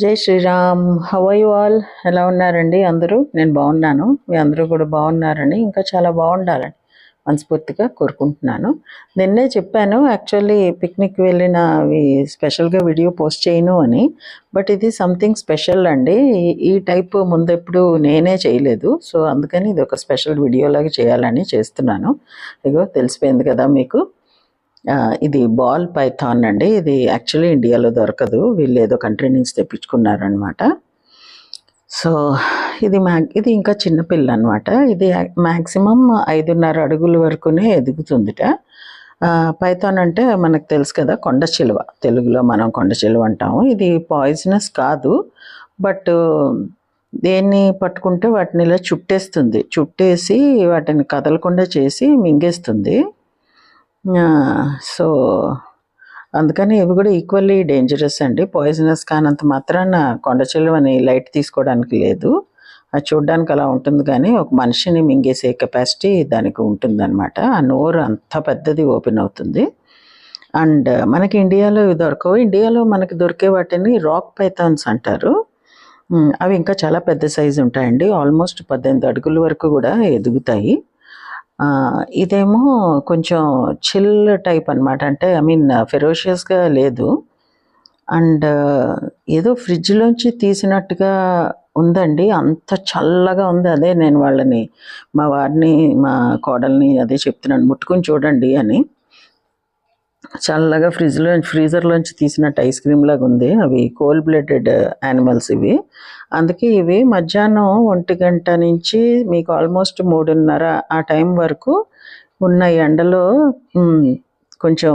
జై Shriram. How are you all? ఎలా ఉన్నారండి అందరూ? నేను బాగున్నాను. మీ అందరూ కూడా బాగున్నారని, ఇంకా చాలా బాగుండాలని మనస్ఫూర్తిగా కోరుకుంటున్నాను. నిన్నే చెప్పాను యాక్చువల్లీ పిక్నిక్ వెళ్ళిన స్పెషల్గా వీడియో పోస్ట్ చేయను అని. బట్ ఇది సంథింగ్ స్పెషల్ అండి. ఈ టైప్ ముందెప్పుడు నేనే చేయలేదు. సో అందుకని ఇది ఒక స్పెషల్ వీడియోలాగా చేయాలని చేస్తున్నాను. ఇగో తెలిసిపోయింది కదా మీకు. ఇది బాల్ పైథాన్ అండి. ఇది యాక్చువల్లీ ఇండియాలో దొరకదు, వీళ్ళు ఏదో కంట్రీ నుంచి తెప్పించుకున్నారనమాట. సో ఇది ఇంకా చిన్నపిల్ల అనమాట. ఇది మ్యాక్సిమం 5.5 అడుగుల వరకునే ఎదుగుతుందిట. పైథాన్ అంటే మనకు తెలుసు కదా, కొండ చిలువ. తెలుగులో మనం కొండ చిలువ అంటాము. ఇది పాయిజనస్ కాదు, బట్ దేన్ని పట్టుకుంటే వాటిని ఇలా చుట్టేస్తుంది. చుట్టేసి వాటిని కదలకుండా చేసి మింగేస్తుంది. సో అందుకని ఇవి కూడా ఈక్వల్లీ డేంజరస్ అండి. పాయిజనస్ కానంత మాత్రాన కొండ చిలువని లైట్ తీసుకోవడానికి లేదు. అది చూడడానికి అలా ఉంటుంది, కానీ ఒక మనిషిని మింగేసే కెపాసిటీ దానికి ఉంటుందన్నమాట. ఆ నోరు అంత పెద్దది ఓపెన్ అవుతుంది. అండ్ మనకి ఇండియాలో ఇవి దొరకవు. ఇండియాలో మనకి దొరికే వాటిని రాక్ పైథాన్స్ అంటారు. అవి ఇంకా చాలా పెద్ద సైజు ఉంటాయండి. ఆల్మోస్ట్ 18 అడుగుల వరకు కూడా ఎదుగుతాయి. ఇదేమో కొంచెం చిల్ టైప్ అనమాట. అంటే ఐ మీన్ ఫెరోషియస్గా లేదు. అండ్ ఏదో ఫ్రిడ్జ్లోంచి తీసినట్టుగా ఉందండి. అంత చల్లగా ఉంది. అదే నేను వాళ్ళని, మా వారిని, మా కోడల్ని అదే చెప్తున్నాను, ముట్టుకుని చూడండి అని. చల్లగా ఫ్రీజర్లోంచి తీసినట్టు ఐస్ క్రీమ్ లాగా ఉంది. అవి కోల్డ్ బ్లడెడ్ యానిమల్స్ ఇవి. అందుకే ఇవి మధ్యాహ్నం 1 గంట నుంచి మీకు ఆల్మోస్ట్ 3:30 ఆ టైం వరకు ఉన్న ఎండలో కొంచెం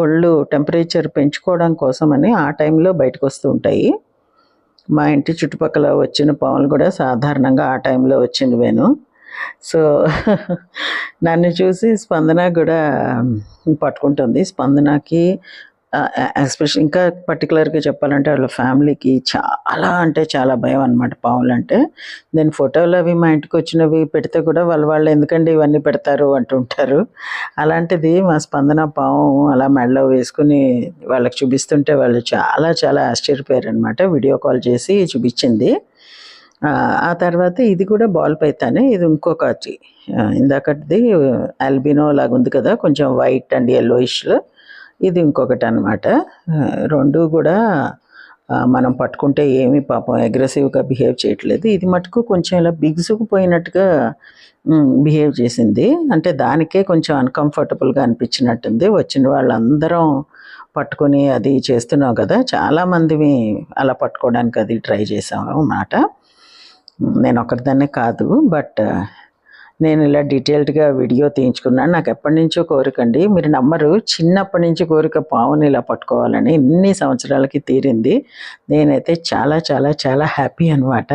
ఒళ్ళు టెంపరేచర్ పెంచుకోవడం కోసమని ఆ టైంలో బయటకు వస్తూ ఉంటాయి. మా ఇంటి చుట్టుపక్కల వచ్చిన పాములు కూడా సాధారణంగా ఆ టైంలో వచ్చినవేను. సో నన్ను చూసి స్పందన కూడా పట్టుకుంటుంది. స్పందనకి ఎస్పెషల్, ఇంకా పర్టికులర్గా చెప్పాలంటే వాళ్ళ ఫ్యామిలీకి చాలా అంటే చాలా భయం అనమాట పాములు అంటే. నేను ఫోటోలు అవి మా ఇంటికి వచ్చినవి పెడితే కూడా వాళ్ళు ఎందుకండి ఇవన్నీ పెడతారు అంటుంటారు. అలాంటిది మా స్పందన పాము అలా మెడలో వేసుకుని వాళ్ళకి చూపిస్తుంటే వాళ్ళు చాలా చాలా ఆశ్చర్యపోయారు అనమాట. వీడియో కాల్ చేసి చూపించింది. ఆ తర్వాత ఇది కూడా బాల్ పైథానే. ఇది ఇంకొకటి, ఇందాకటిది ఆల్బినో లాగా ఉంది కదా, కొంచెం వైట్ అండ్ yellowish. ఇది ఇంకొకటి అనమాట. రెండు కూడా మనం పట్టుకుంటే ఏమీ పాపం అగ్రెసివ్గా బిహేవ్ చేయట్లేదు. ఇది మటుకు కొంచెం ఇలా బిగుసుకుపోయినట్టుగా బిహేవ్ చేసింది. అంటే దానికే కొంచెం అన్కంఫర్టబుల్గా అనిపించినట్టుంది. వచ్చిన వాళ్ళందరం పట్టుకొని అది చేస్తున్నాం కదా, చాలామందిని అలా పట్టుకోవడానికి అది ట్రై చేసాము అన్నమాట. నేను ఒకరిదాన్నే కాదు, బట్ నేను ఇలా డీటెయిల్డ్గా వీడియో తీయించుకున్నాను. నాకు ఎప్పటి నుంచో కోరికండి, మీరు నమ్మరు, చిన్నప్పటి నుంచి కోరిక పావుని ఇలా పట్టుకోవాలని. ఇన్ని సంవత్సరాలకి తీరింది. నేనైతే చాలా చాలా చాలా హ్యాపీ అనమాట.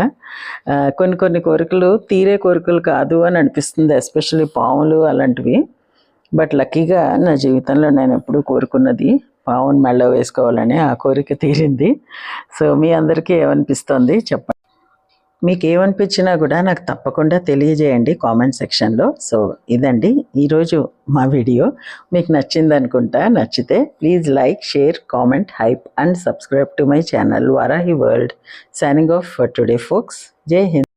కొన్ని కోరికలు తీరే కోరికలు కాదు అని అనిపిస్తుంది, ఎస్పెషల్లీ పాములు అలాంటివి. బట్ లక్కీగా నా జీవితంలో నేను ఎప్పుడూ కోరుకున్నది పావుని మెడలో వేసుకోవాలని, ఆ కోరిక తీరింది. సో మీ అందరికీ ఏమనిపిస్తుంది చెప్పండి. మీకు ఏమనిపించినా కూడా నాకు తప్పకుండా తెలియజేయండి కామెంట్ సెక్షన్లో. సో ఇదండి ఈరోజు మా వీడియో. మీకు నచ్చింది అనుకుంటా. నచ్చితే please like, share, comment, hype and subscribe to my channel Varahi world. Signing off for today folks. జై హింద్.